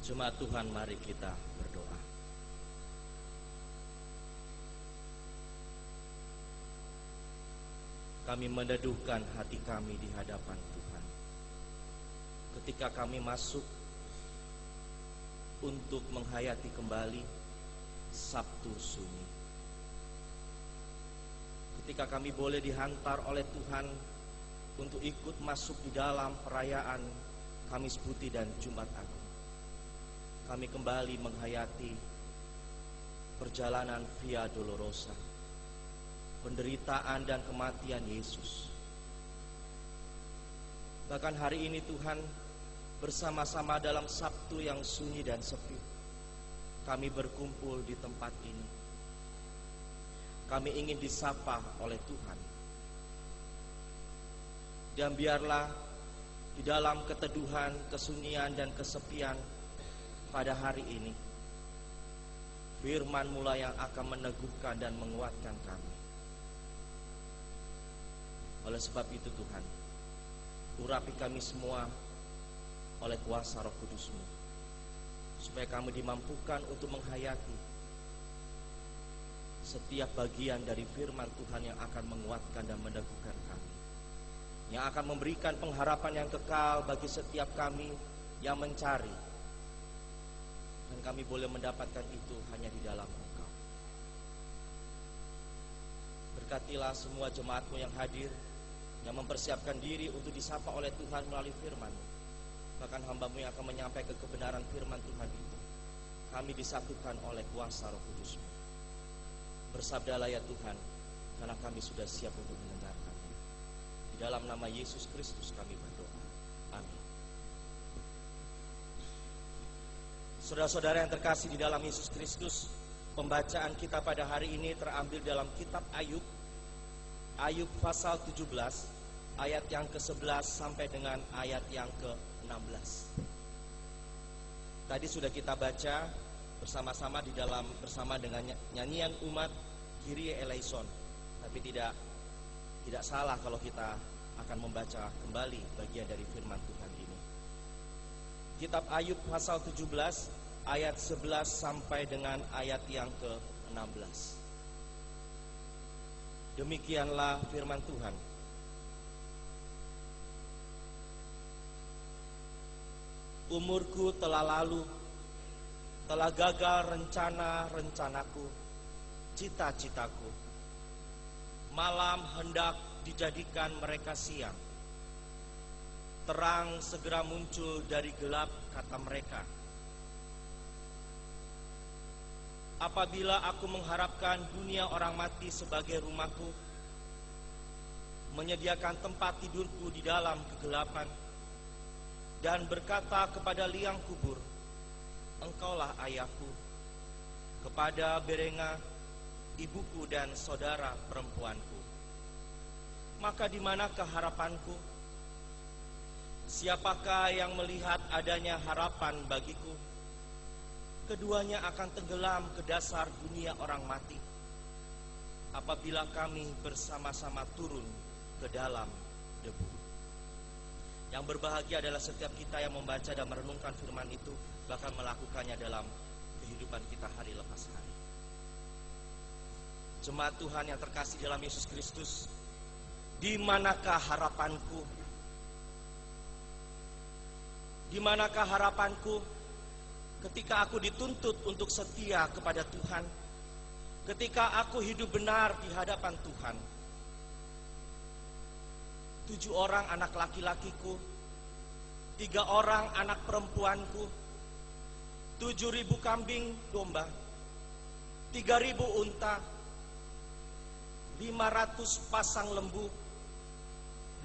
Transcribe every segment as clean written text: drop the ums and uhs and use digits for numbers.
Jemaat Tuhan, mari kita berdoa. Kami meneduhkan hati kami di hadapan Tuhan ketika kami masuk untuk menghayati kembali Sabtu Sunyi. Ketika kami boleh dihantar oleh Tuhan untuk ikut masuk di dalam perayaan Kamis Putih dan Jumat Agung, kami kembali menghayati perjalanan Via Dolorosa, penderitaan dan kematian Yesus. Bahkan hari ini Tuhan, bersama-sama dalam Sabtu yang sunyi dan sepi, kami berkumpul di tempat ini. Kami ingin disapa oleh Tuhan. Dan biarlah di dalam keteduhan, kesunyian dan kesepian pada hari ini, firman-Mu lah yang akan meneguhkan dan menguatkan kami. Oleh sebab itu Tuhan, urapi kami semua oleh kuasa Roh Kudus-Mu, supaya kami dimampukan untuk menghayati setiap bagian dari firman Tuhan yang akan menguatkan dan meneguhkan kami, yang akan memberikan pengharapan yang kekal bagi setiap kami yang mencari. Dan kami boleh mendapatkan itu hanya di dalam Engkau. Berkatilah semua jemaat-Mu yang hadir, yang mempersiapkan diri untuk disapa oleh Tuhan melalui firman. Bahkan hamba-Mu yang akan menyampaikan kebenaran firman Tuhan itu, kami disatukan oleh kuasa Roh Kudus-Mu. Bersabdalah ya Tuhan, karena kami sudah siap untuk mendengarkan-Nya. Di dalam nama Yesus Kristus kami berdoa. Amin. Saudara-saudara yang terkasih di dalam Yesus Kristus, pembacaan kita pada hari ini terambil dalam kitab Ayub, Ayub pasal 17, ayat yang ke-11 sampai dengan ayat yang ke-16. Tadi sudah kita baca bersama-sama bersama dengan nyanyian umat Kyrie Eleison. Tapi tidak salah kalau kita akan membaca kembali bagian dari firman Tuhan ini. Kitab Ayub pasal 17 ayat 11 sampai dengan ayat yang ke-16. Demikianlah firman Tuhan. Umurku telah lalu, telah gagal rencana-rencanaku, cita-citaku. Malam hendak dijadikan mereka siang. Terang segera muncul dari gelap, kata mereka. Apabila aku mengharapkan dunia orang mati sebagai rumahku, menyediakan tempat tidurku di dalam kegelapan, dan berkata kepada liang kubur, engkaulah ayahku, kepada Berenga, ibuku dan saudara perempuanku. Maka di manakah harapanku? Siapakah yang melihat adanya harapan bagiku? Keduanya akan tenggelam ke dasar dunia orang mati, apabila kami bersama-sama turun ke dalam debu. Yang berbahagia adalah setiap kita yang membaca dan merenungkan firman itu, bahkan melakukannya dalam kehidupan kita hari lepas hari. Jemaat Tuhan yang terkasih dalam Yesus Kristus, di manakah harapanku? Di manakah harapanku ketika aku dituntut untuk setia kepada Tuhan, ketika aku hidup benar di hadapan Tuhan? 7 orang anak laki-lakiku, 3 orang anak perempuanku, 7.000 kambing domba, 3.000 unta, 500 pasang lembu,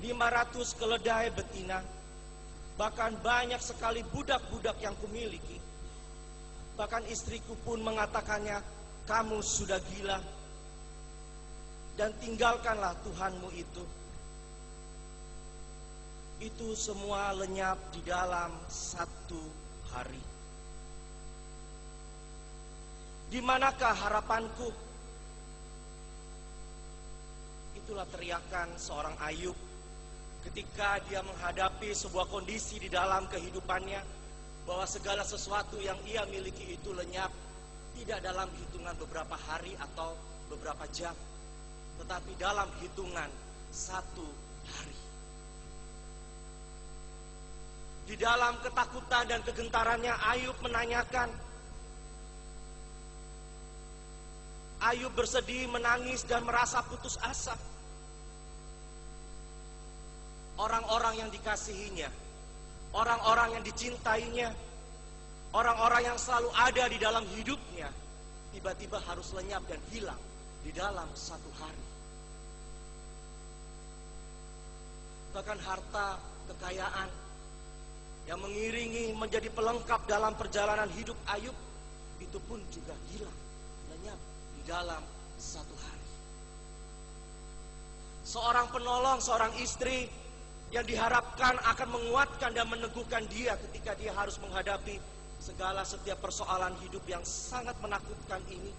500 keledai betina, bahkan banyak sekali budak-budak yang kumiliki. Bahkan istriku pun mengatakannya, kamu sudah gila, dan tinggalkanlah Tuhanmu itu. Itu semua lenyap di dalam 1 hari. Di manakah harapanku? Itulah teriakan seorang Ayub ketika dia menghadapi sebuah kondisi di dalam kehidupannya, bahwa segala sesuatu yang ia miliki itu lenyap, tidak dalam hitungan beberapa hari atau beberapa jam, tetapi dalam hitungan 1 hari. Di dalam ketakutan dan kegentarannya, Ayub menanyakan. Ayub bersedih, menangis, dan merasa putus asa. Orang-orang yang dikasihinya, orang-orang yang dicintainya, orang-orang yang selalu ada di dalam hidupnya, tiba-tiba harus lenyap dan hilang di dalam 1 hari. Bahkan harta, kekayaan yang mengiringi menjadi pelengkap dalam perjalanan hidup Ayub, itu pun juga hilang, lenyap di dalam 1 hari. Seorang penolong, seorang istri yang diharapkan akan menguatkan dan meneguhkan dia ketika dia harus menghadapi setiap persoalan hidup yang sangat menakutkan ini.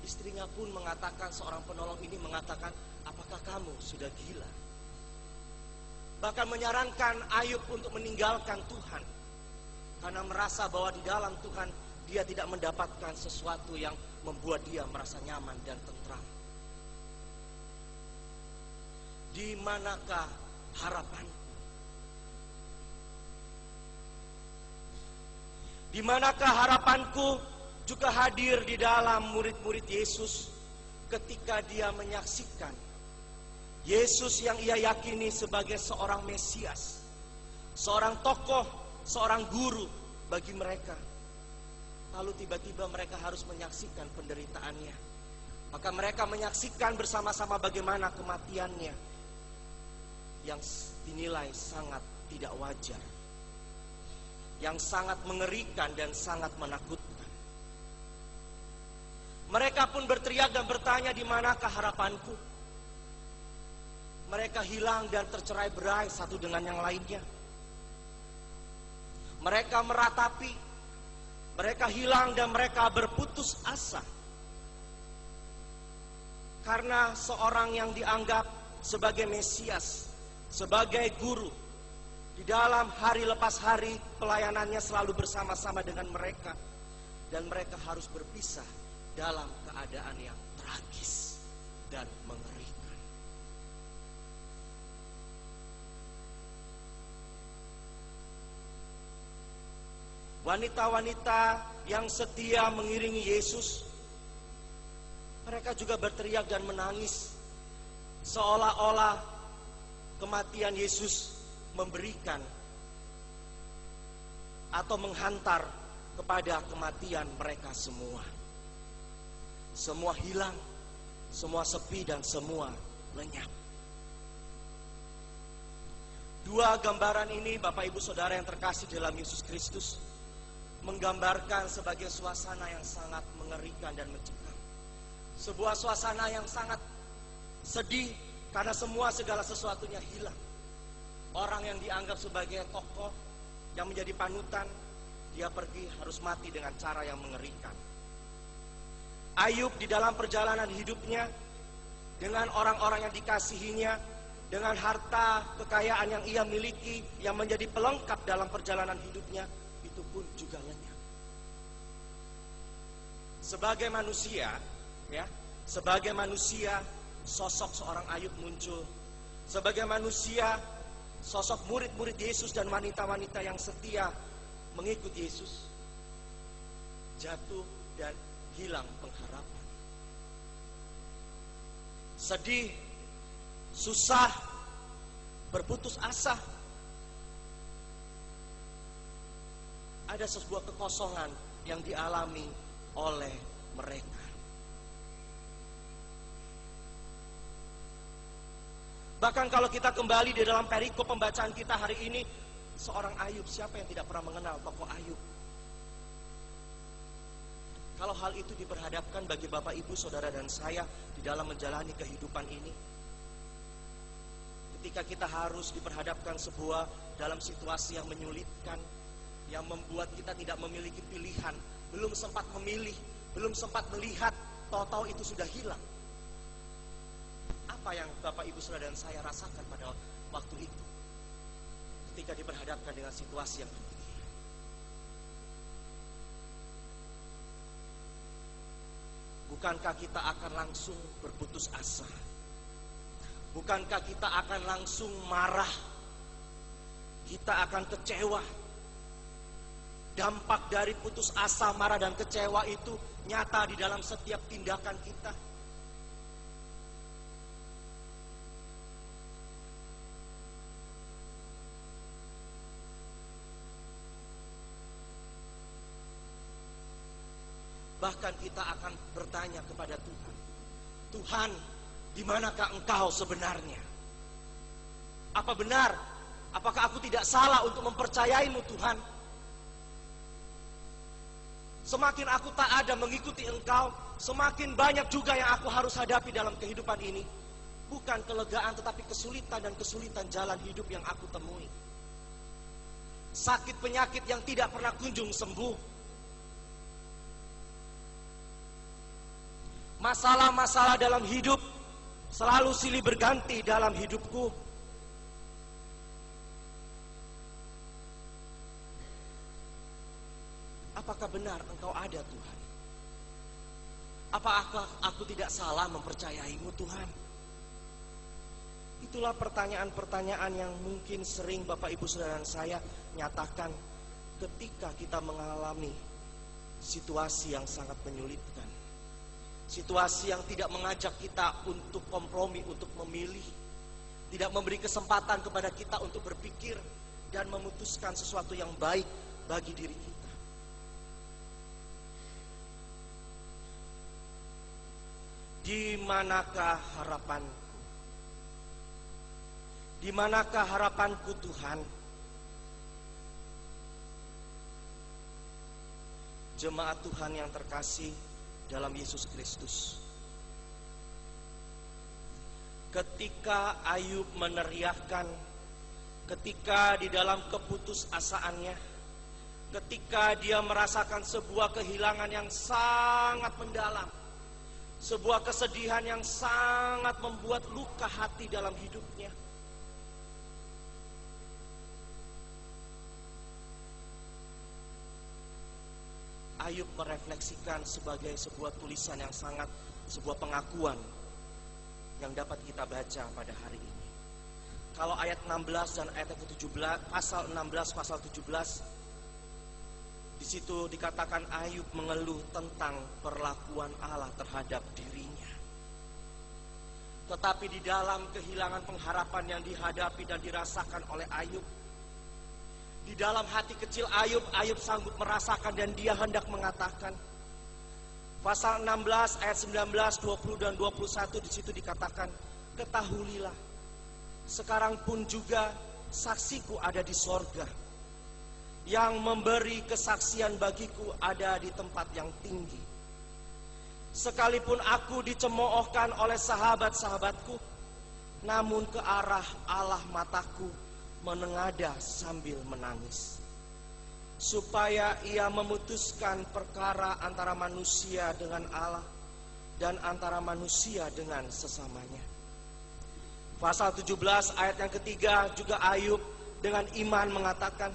Istrinya pun mengatakan, seorang penolong ini mengatakan, apakah kamu sudah gila? Bahkan menyarankan Ayub untuk meninggalkan Tuhan, karena merasa bahwa di dalam Tuhan dia tidak mendapatkan sesuatu yang membuat dia merasa nyaman dan tentram. Di manakah harapanku? Di manakah harapanku juga hadir di dalam murid-murid Yesus ketika dia menyaksikan Yesus yang ia yakini sebagai seorang Mesias, seorang tokoh, seorang guru bagi mereka. Lalu tiba-tiba mereka harus menyaksikan penderitaannya. Maka mereka menyaksikan bersama-sama bagaimana kematiannya yang dinilai sangat tidak wajar, yang sangat mengerikan dan sangat menakutkan. Mereka pun berteriak dan bertanya, di manakah harapanku? Mereka hilang dan tercerai-berai satu dengan yang lainnya. Mereka meratapi, mereka hilang dan mereka berputus asa. Karena seorang yang dianggap sebagai Mesias, sebagai guru, di dalam hari lepas hari pelayanannya selalu bersama-sama dengan mereka, dan mereka harus berpisah dalam keadaan yang tragis dan mengerikan. Wanita-wanita yang setia mengiringi Yesus, mereka juga berteriak dan menangis, seolah-olah kematian Yesus memberikan atau menghantar kepada kematian mereka semua. Semua hilang, semua sepi, dan semua lenyap. Dua gambaran ini, Bapak Ibu Saudara yang terkasih dalam Yesus Kristus, menggambarkan sebagai suasana yang sangat mengerikan dan mencekam. Sebuah suasana yang sangat sedih karena segala sesuatunya hilang. Orang yang dianggap sebagai tokoh yang menjadi panutan, dia pergi harus mati dengan cara yang mengerikan. Ayub di dalam perjalanan hidupnya, dengan orang-orang yang dikasihinya, dengan harta kekayaan yang ia miliki yang menjadi pelengkap dalam perjalanan hidupnya, itu pun juga lenyap. Sebagai manusia, sebagai manusia, sosok seorang Ayub muncul. Sebagai manusia, sosok murid-murid Yesus dan wanita-wanita yang setia mengikut Yesus jatuh dan hilang pengharapan. Sedih, susah, berputus asa. Ada sebuah kekosongan yang dialami oleh mereka. Bahkan kalau kita kembali di dalam perikop pembacaan kita hari ini, seorang Ayub, siapa yang tidak pernah mengenal tokoh Ayub? Kalau hal itu diperhadapkan bagi Bapak, Ibu, Saudara, dan saya di dalam menjalani kehidupan ini, ketika kita harus diperhadapkan dalam situasi yang menyulitkan, yang membuat kita tidak memiliki pilihan, belum sempat memilih, belum sempat melihat, tahu-tahu itu sudah hilang. Apa yang Bapak, Ibu, Saudara, dan saya rasakan pada waktu itu? ketika diperhadapkan dengan situasi yang begini? Bukankah kita akan langsung berputus asa? Bukankah kita akan langsung marah? Kita akan kecewa. Dampak dari putus asa, marah, dan kecewa itu nyata di dalam setiap tindakan kita. Bahkan kita akan bertanya kepada Tuhan, Tuhan, di manakah Engkau sebenarnya? Apa benar? Apakah aku tidak salah untuk mempercayai-Mu, Tuhan? Semakin aku taat dan mengikuti Engkau, semakin banyak juga yang aku harus hadapi dalam kehidupan ini. Bukan kelegaan, tetapi kesulitan dan kesulitan jalan hidup yang aku temui. Sakit penyakit yang tidak pernah kunjung sembuh. Masalah-masalah dalam hidup selalu silih berganti dalam hidupku. Apakah benar Engkau ada, Tuhan? Apakah aku tidak salah mempercayai-Mu, Tuhan? Itulah pertanyaan-pertanyaan yang mungkin sering Bapak Ibu Saudara saya nyatakan ketika kita mengalami situasi yang sangat menyulitkan. Situasi yang tidak mengajak kita untuk kompromi, untuk memilih. Tidak memberi kesempatan kepada kita untuk berpikir dan memutuskan sesuatu yang baik bagi diri kita. Di manakah harapanku? Di manakah harapanku, Tuhan? Jemaat Tuhan yang terkasih dalam Yesus Kristus. Ketika Ayub meneriakkan, ketika di dalam keputusasaannya, ketika dia merasakan sebuah kehilangan yang sangat mendalam, sebuah kesedihan yang sangat membuat luka hati dalam hidupnya, Ayub merefleksikan sebagai sebuah tulisan yang sangat, sebuah pengakuan yang dapat kita baca pada hari ini. Kalau ayat 16 dan ayat ke-17, pasal 16, pasal 17, di situ dikatakan Ayub mengeluh tentang perlakuan Allah terhadap dirinya. Tetapi di dalam kehilangan pengharapan yang dihadapi dan dirasakan oleh Ayub, di dalam hati kecil Ayub, Ayub sanggup merasakan dan dia hendak mengatakan. Pasal 16 ayat 19, 20 dan 21 di situ dikatakan, ketahuilah, sekarang pun juga saksiku ada di sorga, yang memberi kesaksian bagiku ada di tempat yang tinggi. Sekalipun aku dicemoohkan oleh sahabat-sahabatku, namun ke arah Allah mataku menengadah sambil menangis, supaya ia memutuskan perkara antara manusia dengan Allah dan antara manusia dengan sesamanya. Pasal 17 ayat yang ketiga juga Ayub dengan iman mengatakan,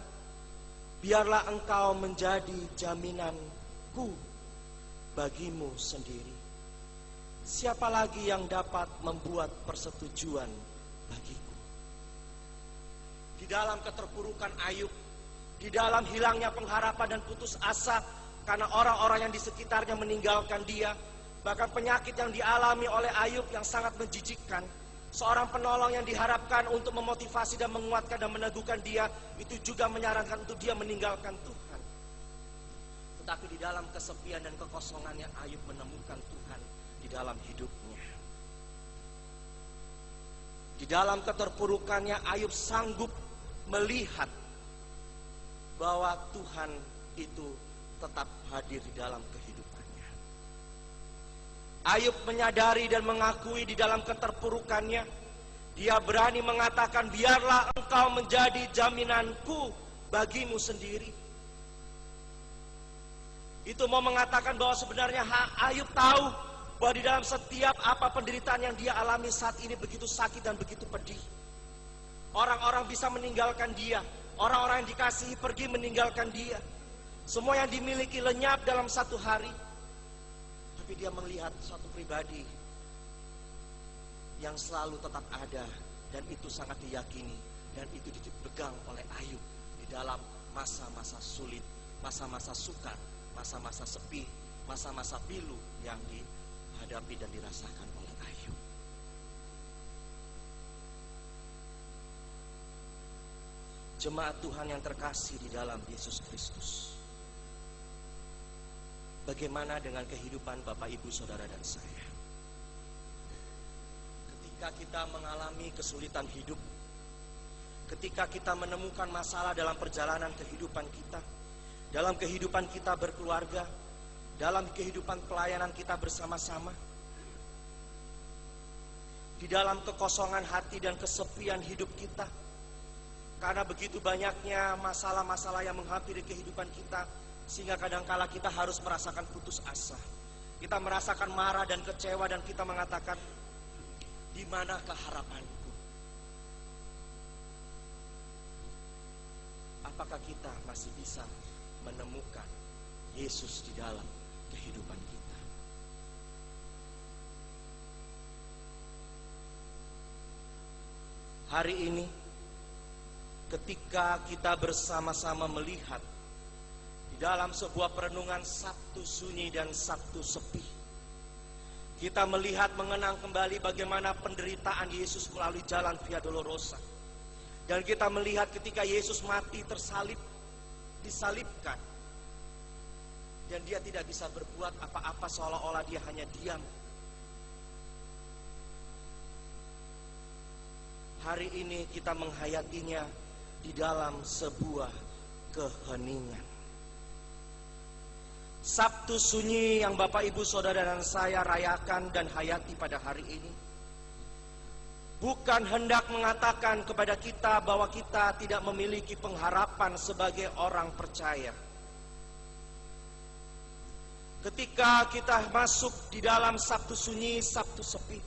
biarlah engkau menjadi jaminanku bagimu sendiri. Siapa lagi yang dapat membuat persetujuan bagiku? Di dalam keterpurukan Ayub, di dalam hilangnya pengharapan dan putus asa karena orang-orang yang di sekitarnya meninggalkan dia, bahkan penyakit yang dialami oleh Ayub yang sangat menjijikkan, seorang penolong yang diharapkan untuk memotivasi dan menguatkan dan meneguhkan dia, itu juga menyarankan untuk dia meninggalkan Tuhan. Tetapi di dalam kesepian dan kekosongannya, Ayub menemukan Tuhan di dalam hidupnya. Di dalam keterpurukannya, Ayub sanggup melihat bahwa Tuhan itu tetap hadir di dalam kehidupannya. Ayub menyadari dan mengakui di dalam keterpurukannya, dia berani mengatakan, biarlah engkau menjadi jaminanku bagimu sendiri. Itu mau mengatakan bahwa sebenarnya Ayub tahu bahwa di dalam setiap apa penderitaan yang dia alami saat ini begitu sakit dan begitu pedih. Orang-orang bisa meninggalkan dia. Orang-orang yang dikasihi pergi meninggalkan dia. Semua yang dimiliki lenyap dalam satu hari. Tapi dia melihat suatu pribadi yang selalu tetap ada, dan itu sangat diyakini, dan itu dipegang oleh Ayub di dalam masa-masa sulit, masa-masa sukar, masa-masa sepi, masa-masa pilu yang dihadapi dan dirasakan oleh Ayub. Jemaat Tuhan yang terkasih di dalam Yesus Kristus, bagaimana dengan kehidupan Bapak, Ibu, Saudara, dan saya? Ketika kita mengalami kesulitan hidup, ketika kita menemukan masalah dalam perjalanan kehidupan kita, dalam kehidupan kita berkeluarga, dalam kehidupan pelayanan kita bersama-sama, di dalam kekosongan hati dan kesepian hidup kita, karena begitu banyaknya masalah-masalah yang menghampiri kehidupan kita, sehingga kadangkala kita harus merasakan putus asa. Kita merasakan marah dan kecewa, dan kita mengatakan, di manakah harapanku? Apakah kita masih bisa menemukan Yesus di dalam kehidupan kita? Hari ini, ketika kita bersama-sama melihat di dalam sebuah perenungan Sabtu sunyi dan Sabtu sepi, kita melihat mengenang kembali bagaimana penderitaan Yesus melalui jalan Via Dolorosa. Dan kita melihat ketika Yesus mati tersalib, disalibkan, dan dia tidak bisa berbuat apa-apa, seolah-olah dia hanya diam. Hari ini kita menghayatinya di dalam sebuah keheningan. Sabtu sunyi yang Bapak, Ibu, Saudara, dan saya rayakan dan hayati pada hari ini bukan hendak mengatakan kepada kita bahwa kita tidak memiliki pengharapan sebagai orang percaya. Ketika kita masuk di dalam Sabtu sunyi, Sabtu sepi,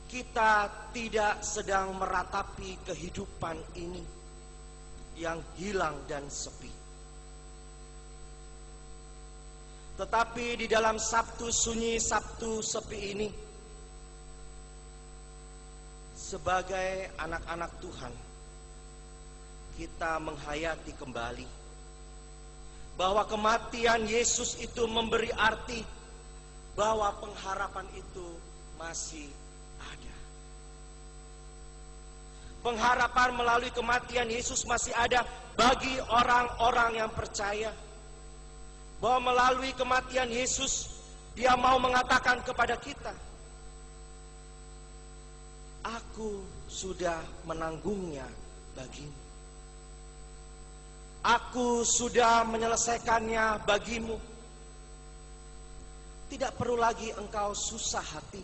kita tidak sedang meratapi kehidupan ini yang hilang dan sepi. Tetapi di dalam Sabtu sunyi, Sabtu sepi ini, sebagai anak-anak Tuhan, kita menghayati kembali bahwa kematian Yesus itu memberi arti bahwa pengharapan itu masih ada. Pengharapan melalui kematian Yesus masih ada bagi orang-orang yang percaya. Bahwa melalui kematian Yesus, dia mau mengatakan kepada kita, aku sudah menanggungnya bagimu. Aku sudah menyelesaikannya bagimu. Tidak perlu lagi engkau susah hati.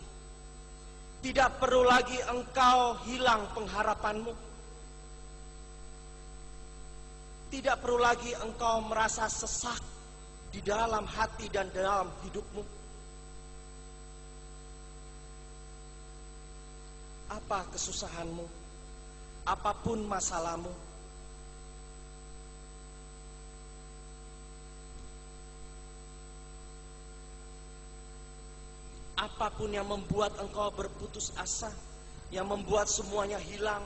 Tidak perlu lagi engkau hilang pengharapanmu. Tidak perlu lagi engkau merasa sesak di dalam hati dan dalam hidupmu. Apa kesusahanmu? Apapun masalahmu, apapun yang membuat engkau berputus asa, yang membuat semuanya hilang,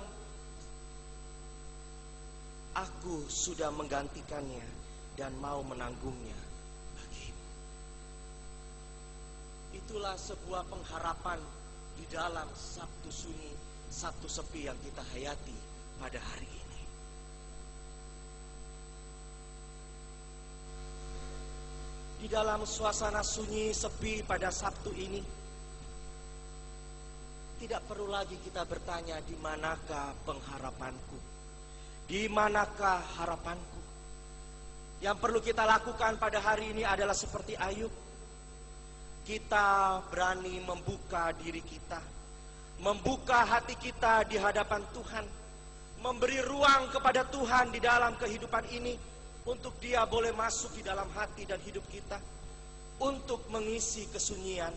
aku sudah menggantikannya dan mau menanggungnya bagimu. Itulah sebuah pengharapan di dalam Sabtu sunyi, Sabtu sepi yang kita hayati pada hari ini. Di dalam suasana sunyi sepi pada Sabtu ini, tidak perlu lagi kita bertanya, di manakah pengharapanku? Di manakah harapanku? Yang perlu kita lakukan pada hari ini adalah seperti Ayub. Kita berani membuka diri kita, membuka hati kita di hadapan Tuhan, memberi ruang kepada Tuhan di dalam kehidupan ini, untuk Dia boleh masuk di dalam hati dan hidup kita, untuk mengisi kesunyian,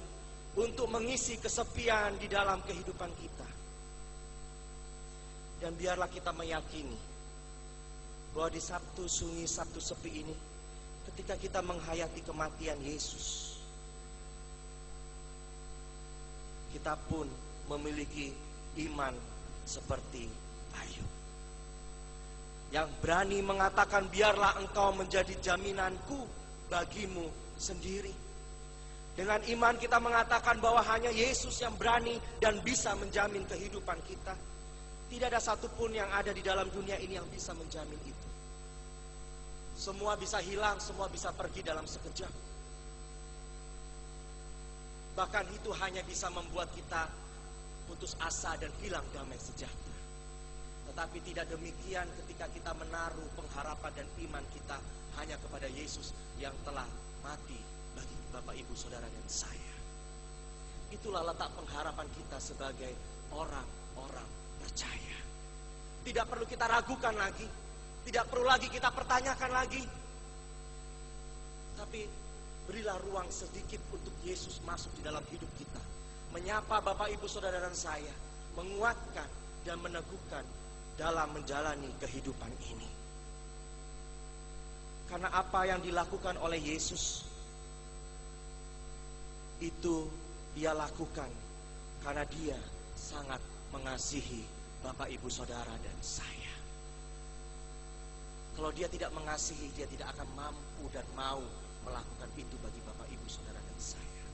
untuk mengisi kesepian di dalam kehidupan kita. Dan biarlah kita meyakini bahwa di Sabtu Sunyi, Sabtu Sepi ini, ketika kita menghayati kematian Yesus, kita pun memiliki iman seperti Ayub, yang berani mengatakan, biarlah engkau menjadi jaminanku bagimu sendiri. Dengan iman kita mengatakan bahwa hanya Yesus yang berani dan bisa menjamin kehidupan kita. Tidak ada satupun yang ada di dalam dunia ini yang bisa menjamin itu. Semua bisa hilang, semua bisa pergi dalam sekejap. Bahkan itu hanya bisa membuat kita putus asa dan hilang damai sejahtera. Tetapi tidak demikian ketika kita menaruh pengharapan dan iman kita hanya kepada Yesus yang telah mati bagi Bapak, Ibu, Saudara, dan saya. Itulah letak pengharapan kita sebagai orang-orang percaya. Tidak perlu kita ragukan lagi, tidak perlu lagi kita pertanyakan lagi. Tapi berilah ruang sedikit untuk Yesus masuk di dalam hidup kita, menyapa Bapak, Ibu, Saudara, dan saya, menguatkan dan meneguhkan dalam menjalani kehidupan ini. Karena apa yang dilakukan oleh Yesus itu Dia lakukan karena Dia sangat mengasihi Bapak, Ibu, Saudara, dan saya. Kalau Dia tidak mengasihi, Dia tidak akan mampu dan mau melakukan itu bagi Bapak, Ibu, Saudara, dan saya.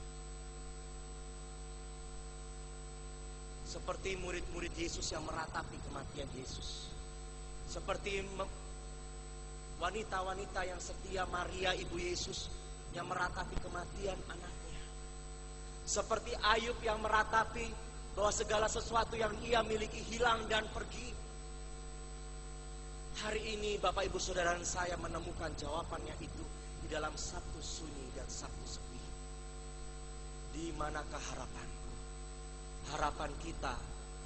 Seperti murid-murid Yesus yang meratapi kematian Yesus, seperti wanita-wanita yang setia, Maria ibu Yesus, yang meratapi kematian anaknya, seperti Ayub yang meratapi bahwa segala sesuatu yang ia miliki hilang dan pergi. Hari ini Bapak, Ibu, Saudara, dan saya menemukan jawabannya itu di dalam Sabtu Sunyi dan Sabtu Sepi. Di manakah harapanku? Harapan kita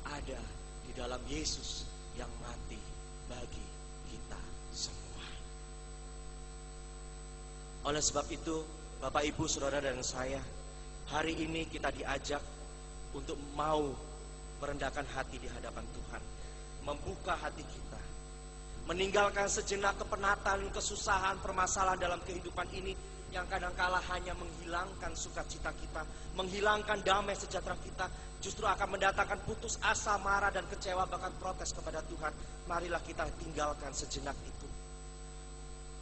ada di dalam Yesus yang mati bagi kita semua. Oleh sebab itu, Bapak, Ibu, Saudara, dan saya, hari ini kita diajak untuk mau merendahkan hati di hadapan Tuhan, membuka hati kita, meninggalkan sejenak kepenatan, kesusahan, permasalahan dalam kehidupan ini yang kadangkala hanya menghilangkan sukacita kita, menghilangkan damai sejahtera kita, justru akan mendatangkan putus asa, marah, dan kecewa, bahkan protes kepada Tuhan. Marilah kita tinggalkan sejenak itu,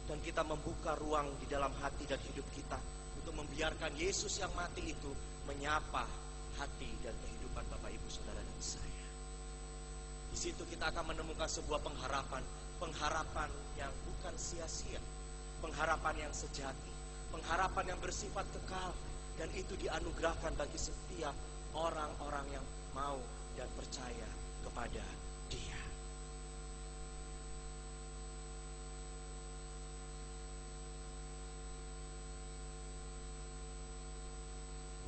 dan kita membuka ruang di dalam hati dan hidup kita untuk membiarkan Yesus yang mati itu menyapa hati dan kehidupan Bapak, Ibu, Saudara, dan saya. Di situ kita akan menemukan sebuah pengharapan, pengharapan yang bukan sia-sia, pengharapan yang sejati, pengharapan yang bersifat kekal, dan itu dianugerahkan bagi setiap orang-orang yang mau dan percaya kepada Dia.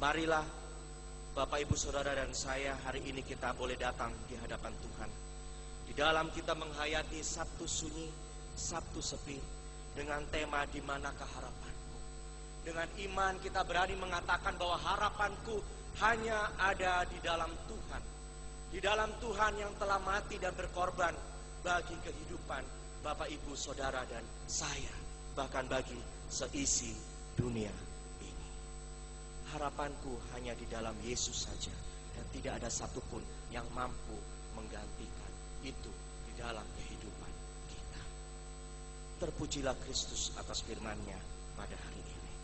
Marilah Bapak, Ibu, Saudara, dan saya, hari ini kita boleh datang di hadapan Tuhan. Di dalam kita menghayati Sabtu Sunyi, Sabtu Sepi, dengan tema di manakah harapanku. Dengan iman kita berani mengatakan bahwa harapanku hanya ada di dalam Tuhan. Di dalam Tuhan yang telah mati dan berkorban bagi kehidupan Bapak, Ibu, Saudara, dan saya, bahkan bagi seisi dunia ini. Harapanku hanya di dalam Yesus saja, dan tidak ada satupun yang mampu menggantikan itu di dalam kehidupan kita. Terpujilah Kristus atas firman-Nya pada hari ini.